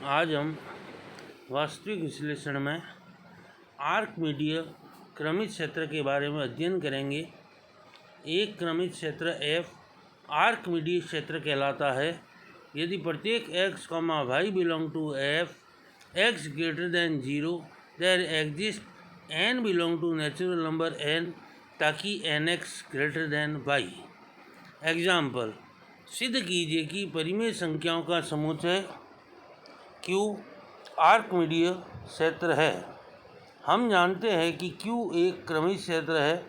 आज हम वास्तविक विश्लेषण में आर्कमीडीय क्रमित क्षेत्र के बारे में अध्ययन करेंगे। एक क्रमित क्षेत्र f आर्कमीडीय क्षेत्र कहलाता है यदि प्रत्येक x, y belong to f, x greater than 0, there exist n belong to natural number n ताकि nx greater than y। Example, सिद्ध कीजिए कि परिमेय संख्याओं का समुच्चय Q आर्कमीडीय क्षेत्र है। हम जानते हैं कि Q एक क्रमित क्षेत्र है।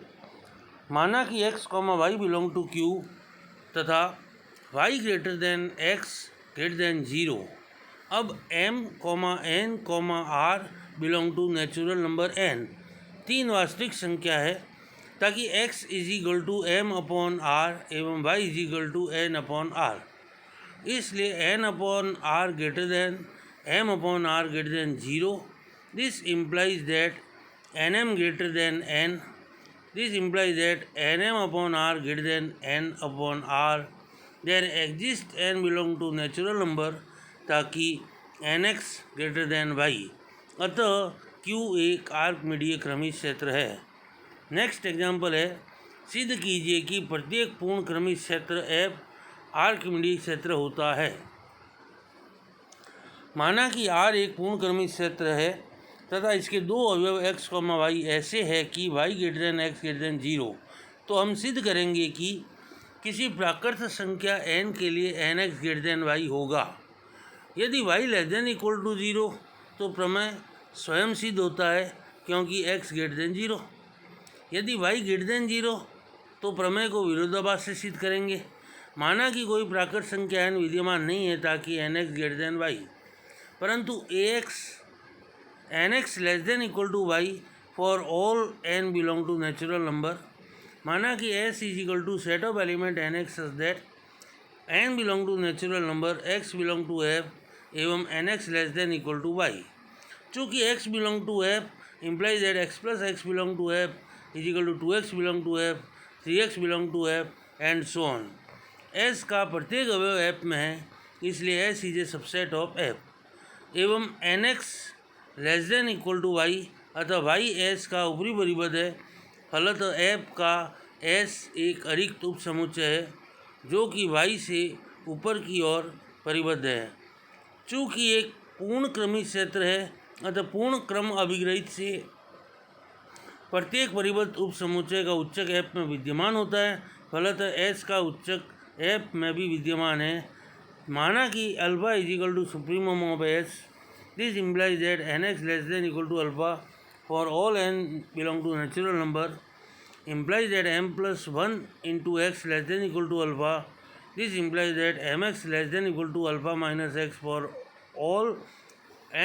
माना कि x, y belong to Q तथा y greater than x greater than 0। अब m, n, r belong to natural number n तीन वास्तविक संख्या है ताकि x is equal to m upon r एवं y is equal to n upon r। इसलिए n upon r greater than m upon r greater than 0। This implies that nm greater than n। This implies that nm upon r greater than n upon r। There exist n belong to natural number ताकि nx greater than y। अतः Q एक आर्कमीडीय क्रमित क्षेत्र है। Next example है, सिद्ध कीजिए कि प्रत्येक पूर्ण क्रमित क्षेत्र f आर्कमीडीय क्षेत्र होता है। माना कि R एक पूर्ण क्रमित क्षेत्र है तथा इसके दो अवयव x, y ऐसे है कि y greater than x greater than 0। तो हम सिद्ध करेंगे कि किसी प्राकृत संख्या n के लिए nx ग्रेटर देन y होगा। यदि y less than equal to 0 तो प्रमेय स्वयं सिद्ध होता है क्योंकि x ग्रेटर देन 0। यदि y ग्रेटर देन 0 तो प्रमेय को विरोधाभास से सिद्ध करेंगे। माना कि कोई प्राकृत संख्या n विद्यमान नहीं है ताकि nx ग्रेटर देन y, परंतु nx less than equal to y for all n belong to natural number. माना कि s is equal to set of element nx such that n belong to natural number, x belong to f एवं nx less than equal to y। चूँकि x belong to f implies that x plus x belong to f is equal to 2x belong to f, 3x belong to f and so on. s का प्रत्येक अवयव f में है, इसलिए s is a subset of f एवं nx less than equal to y। अतः y s का ऊपरी परिबद्ध है। फलतः f का s एक अरिक्त उप समुच्चय है जो कि y से ऊपर की ओर परिबद्ध है। चूँकि एक पूर्ण क्रमित क्षेत्र है अतः पूर्ण क्रम अभिग्रहित से प्रत्येक परिबद्ध उप समुच्चय का उच्चक f में विद्यमान होता है। फलतः s का उच्चक f में भी विद्यमान है। माना कि alpha is equal to supremum of s। This implies that nx less than equal to alpha for all n belong to natural number. Implies that m plus 1 into x less than equal to alpha. This implies that mx less than equal to alpha minus x for all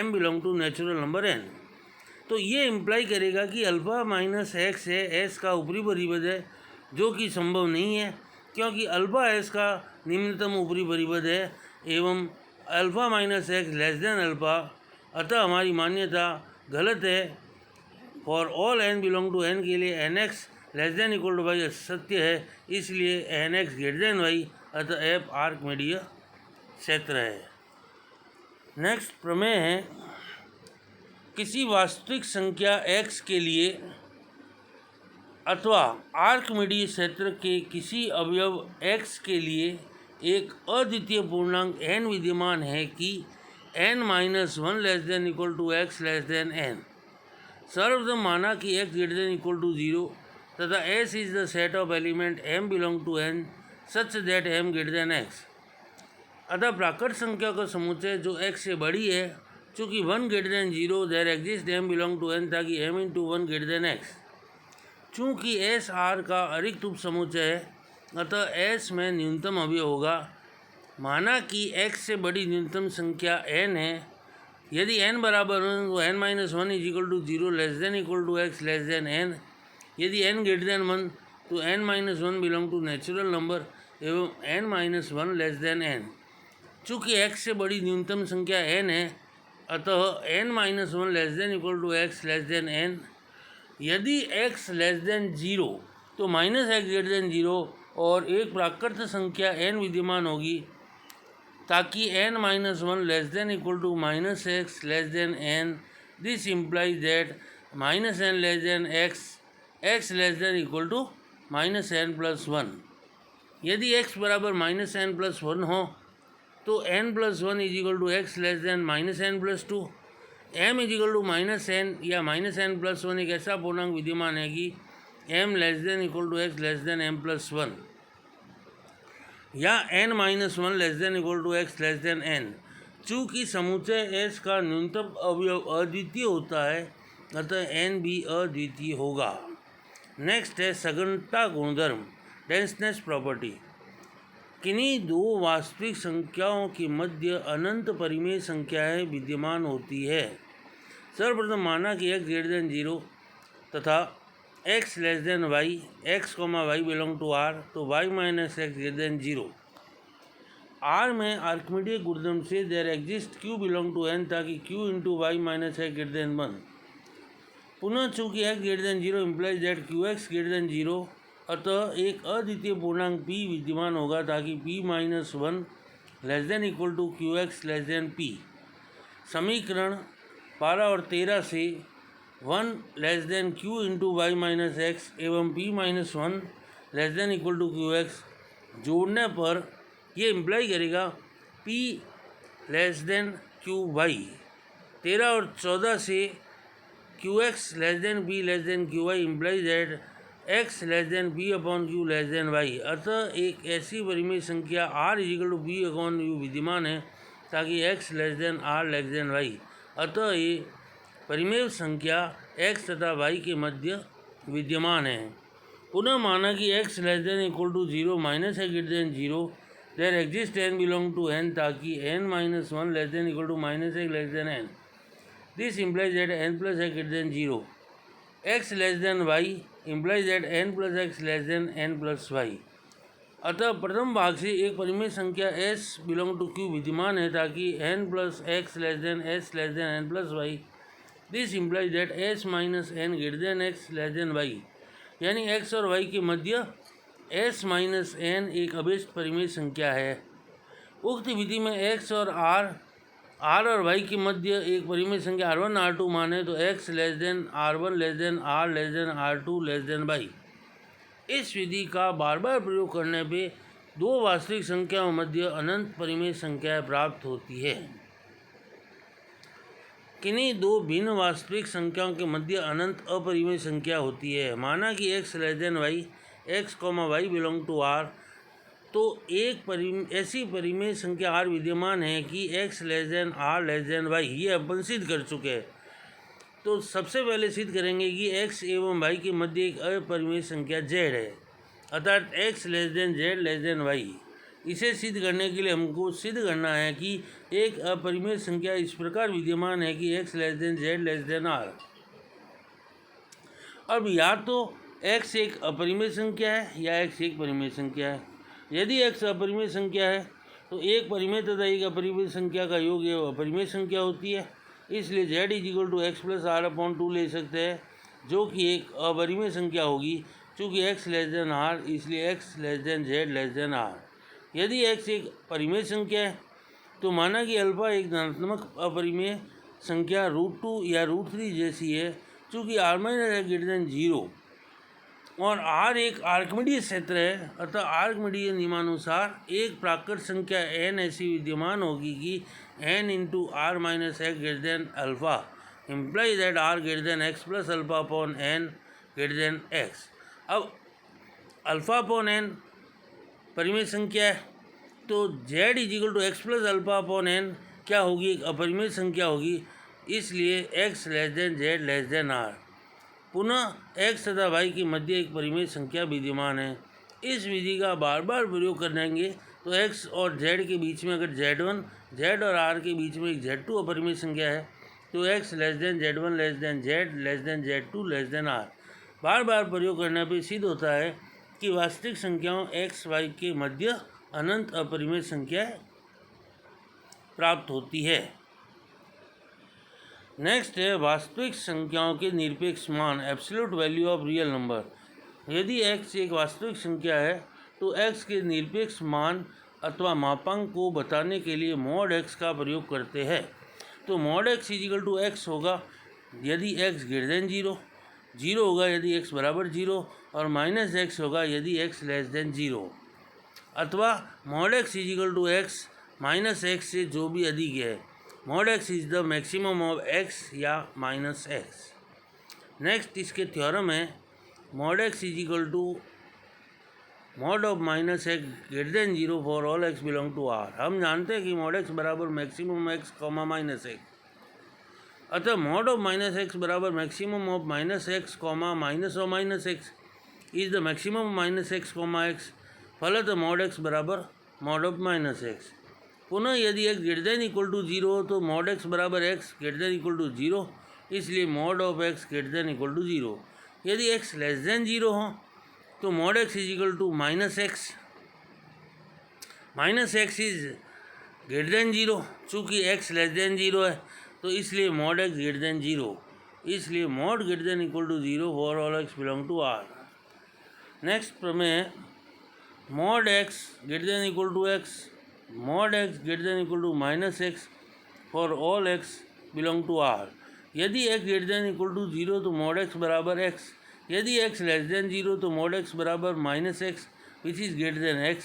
m belong to natural number n। तो ये imply करेगा कि alpha minus x है s का ऊपरी परिबद्ध है, जो कि संभव नहीं है क्योंकि अल्फ़ा s का निम्नतम ऊपरी परिबद्ध है एवं alpha minus x less than alpha. अतः हमारी मान्यता गलत है। For all n belong to n के लिए nx less than equal to y सत्य है, इसलिए nx ग्रेटर देन y। अतः f आर्कमीडीय क्षेत्र है। नेक्स्ट प्रमेय है, किसी वास्तविक संख्या x के लिए अथवा आर्कमीडीय क्षेत्र के किसी अवयव x के लिए एक अद्वितीय पूर्णांक n विद्यमान है कि n minus 1 less than equal to x less than n। सर्वप्रथम माना कि x greater than equal to 0 तथा s is the set of element m belong to n such that m greater than x। अतः प्राकृत संख्या का समुच्चय जो x से बड़ी है, चूँकि 1 greater than 0 there exist m belong to n ताकि m into 1 greater than x। चूँकि s r का अरिक्त उप समुच्चय है अतः s में न्यूनतम अवयव होगा। माना कि x से बड़ी न्यूनतम संख्या n है। यदि n बराबर 1 तो n minus 1 is equal to 0 less than equal to x less than n। यदि n ग्रेटर देन 1 तो n minus 1 belong to natural number एवं n minus 1 less than n। चूँकि x से बड़ी न्यूनतम संख्या n है अतः n minus 1 less than equal to x less than n। यदि x लेस देन 0 तो माइनस x ग्रेटर देन 0 और एक प्राकृत संख्या n विद्यमान होगी। ताकि n minus one less than equal to minus x less than n. This implies that minus n less than x less than equal to minus n plus one. यदि x बराबर minus n plus one हो तो n plus one is equal to x less than minus n plus two. m is equal to minus n या minus n plus one एक ऐसा पूर्णांक विद्यमान है कि m less than equal to x less than m plus one या n minus one less than equal to x less than n. चूँकि समुच्चय S का न्यूनतम अवयव अद्वितीय होता है अतः n भी अद्वितीय होगा. नेक्स्ट है सघनता गुणधर्म, डेंसनेस प्रॉपर्टी. किन्हीं दो वास्तविक संख्याओं के मध्य अनंत परिमेय संख्याएं विद्यमान होती है. सर्वप्रथम माना कि x ग्रेटर देन जीरो तथा x less than y, x comma y belong to R, तो y minus x greater than zero. R में आर्किमिडीज गुणधर्म से there exist q belong to n ताकि q into y minus x greater than one. पुनः चूँकि x greater than zero implies that qx greater than zero, अतः एक अद्वितीय पूर्णांक p विद्यमान होगा ताकि p minus one less than equal to qx less than p. समीकरण 12 और 13 से 1 less than q into y minus x एवं p minus one less than equal to qx जोड़ने पर ये इम्प्लाई करेगा p लेस देन qy. 13 और 14 से qx less than p less than qy implies that x less than p upon q less than y. अतः एक ऐसी परिमेय संख्या r is equal to p upon u विद्यमान है ताकि x less than r less than y. अतः ये परिमेय संख्या x तथा y के मध्य विद्यमान है. पुनः माना कि x less than equal to zero minus x greater than zero, there exist n belong to n ताकि n minus one less than equal to minus x less than n. This implies that n plus x greater than zero. x less than y implies that n plus x less than n plus y. अतः प्रथम भाग से एक परिमेय संख्या s belong to q विद्यमान है ताकि n plus x less then s less than n plus y. This implies that s minus n greater than x less than y. यानी x और y के मध्य s माइनस n एक अभीष्ट परिमेय संख्या है. उक्त विधि में x और r और y के मध्य एक परिमेय संख्या r1 r2 माने तो x less then r1 less than r less then r2 less than y. इस विधि का बार बार प्रयोग करने पे दो वास्तविक संख्याओं मध्य अनंत परिमेय संख्याएं प्राप्त होती है. किन्हीं दो भिन्न वास्तविक संख्याओं के मध्य अनंत अपरिमेय संख्या होती है. माना कि x less than y, x comma y belong to r, तो एक ऐसी परिमेय संख्या r विद्यमान है कि x less than r less than y. ये अपन सिद्ध कर चुके हैं. तो सबसे पहले सिद्ध करेंगे कि x एवं y के मध्य एक अपरिमेय संख्या z है, अर्थात x less than z less than y. इसे सिद्ध करने के लिए हमको सिद्ध करना है कि एक अपरिमेय संख्या इस प्रकार विद्यमान है कि x less than z less than r. अब या तो x एक अपरिमेय संख्या है या x एक परिमेय संख्या है. यदि x अपरिमेय संख्या है तो एक परिमेय तथा एक अपरिमेय संख्या का योग एवं अपरिमेय संख्या होती है. इसलिए z is equal to x plus r upon two ले सकते हैं जो कि एक अपरिमेय संख्या होगी. चूँकि x लेस देन r इसलिए x less than z less than r. यदि x एक परिमेय संख्या है तो माना कि अल्फा एक धनात्मक अपरिमेय संख्या रूट टू या रूट थ्री जैसी है. चूँकि r minus x greater than zero और r एक आर्किमिडीज क्षेत्र है, अतः आर्किमिडीज नियमानुसार एक प्राकृत संख्या n ऐसी विद्यमान होगी कि n into r minus x greater than alpha implies that r greater than x plus alpha upon n greater than x. अब अल्फा अपॉन n परिमेय संख्या है तो z is equal to x plus alpha upon n क्या होगी, एक अपरिमेय संख्या होगी. इसलिए x less than z less than r. पुनः x तथा y के मध्य एक परिमेय संख्या विद्यमान है. इस विधि का बार बार प्रयोग करेंगे तो x और z के बीच में अगर z1 z और r के बीच में एक z2 अपरिमेय संख्या है तो x less then z1 less than z less then z2 less than r. बार बार प्रयोग करने पर सिद्ध होता है कि वास्तविक संख्याओं x y के मध्य अनंत अपरिमेय संख्या प्राप्त होती है. नेक्स्ट है वास्तविक संख्याओं के निरपेक्ष मान, absolute value of real number. यदि x एक वास्तविक संख्या है तो x के निरपेक्ष मान अथवा मापांक को बताने के लिए मॉड x का प्रयोग करते हैं। तो mod x is equal to x होगा यदि x ग्रेटर देन 0 होगा यदि x बराबर 0 और माइनस x होगा यदि x लेस देन 0, अथवा mod x is equal to x minus x से जो भी अधिक है। Mod x is the maximum of x या माइनस x। नेक्स्ट इसके थ्योरम है mod x is equal to mod of minus x greater than 0 for all x belong to R। हम जानते हैं कि मॉड x बराबर maximum x comma minus x, अतः mod of minus x बराबर maximum of minus x comma minus of minus x is the maximum minus x comma x, फलतः mod x बराबर mod of minus x। पुनः यदि x greater than equal to 0 हो तो mod x बराबर x greater than equal to 0, इसलिए mod of x greater than equal to 0। यदि x less than 0 हो तो mod x is equal to minus x is greater than 0। चूँकि x less than 0 है तो इसलिए मॉड x ग्रेटर देन 0, इसलिए mod greater than equal to 0 for all x belong to R। Next प्रमेय mod x greater than equal to x, mod x greater than equal to minus x for all x belong to R। यदि x greater than equal to 0 तो mod x बराबर x, यदि x less than 0 तो mod x बराबर minus x which is greater than x,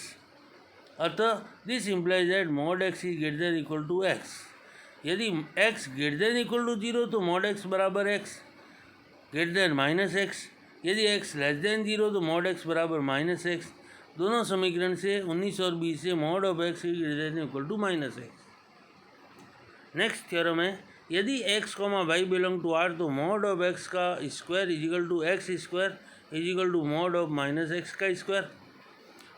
अतः this implies that mod x is greater than equal to x। यदि x greater than equal to 0 तो mod x बराबर x greater than minus x, यदि x less than 0 तो mod x बराबर minus x। दोनों समीकरण से 19 और 20 से mod of x is greater than equal to minus x। Next theorem है यदि x comma y belong to R तो मॉड ऑफ x का square is equal to x square is equal to mod of minus x का square.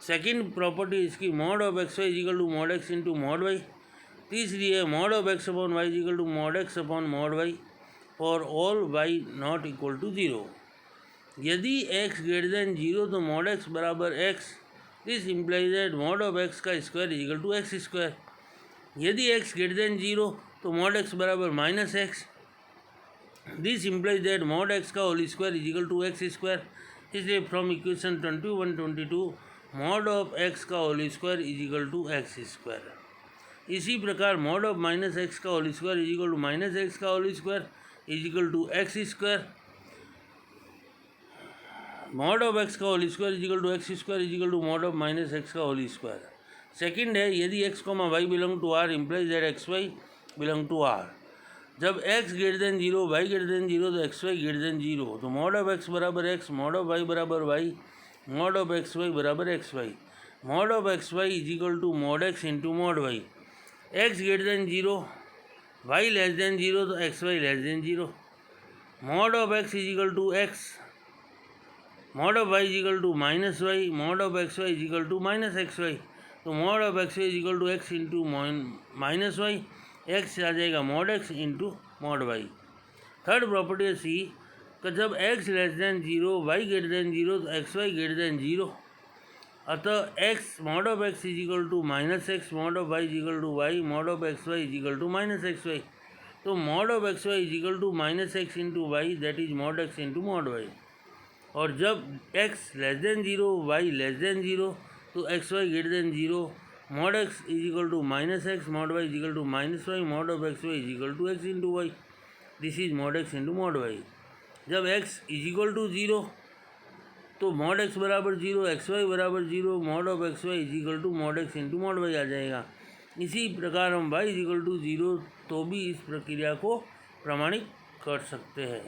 Second property इसकी mod of x y is equal to mod x into mod y. तीसरी है mod of x upon y is equal to mod x upon mod y for all y not equal to 0। यदि x greater than 0 तो mod x बराबर x, this implies that mod of x का square is equal to x square. यदि x greater than 0 तो mod x बराबर minus x, this implies that mod x का whole square is equal to x square. इसलिए from equation 21-22 mod of x का whole square is equal to x square. इसी प्रकार mod of minus x का whole square is equal to minus x का whole square is equal to x square. Mod of x का whole square is equal to x square is equal to mod of minus x का whole square. Second है यदि x comma y belong to R implies that x y belong to R। जब x greater than 0 y greater than 0 तो x y greater than 0, तो mod of x बराबर x, mod of y बराबर y, mod of x y बराबर x y. Mod of x y is equal to mod x into mod y. x greater than 0 y less than 0 तो x y less than 0। Mod of x is equal to x, mod of y is equal to minus y, mod of x y is equal to minus x y. तो mod of x y is equal to x into minus y, x आ जाएगा mod x into mod y. Third property है सी कि जब x less than 0 y greater than 0 तो x y greater than 0, अतः x mod of x is equal to minus x, mod of y is equal to y, mod of x y is equal to minus x y. तो mod of x y is equal to minus x into y, that is mod x into mod y. और जब x less than 0 y less than 0 तो x y greater than 0, mod x is equal to minus x, mod y is equal to minus y, mod of x y is equal to x into y, this is mod x into mod y. जब x is equal to 0 तो mod x बराबर 0, x y बराबर 0, mod of x y is equal to mod x into mod y आ जाएगा। इसी प्रकार हम y is equal to 0 तो भी इस प्रक्रिया को प्रमाणित कर सकते हैं।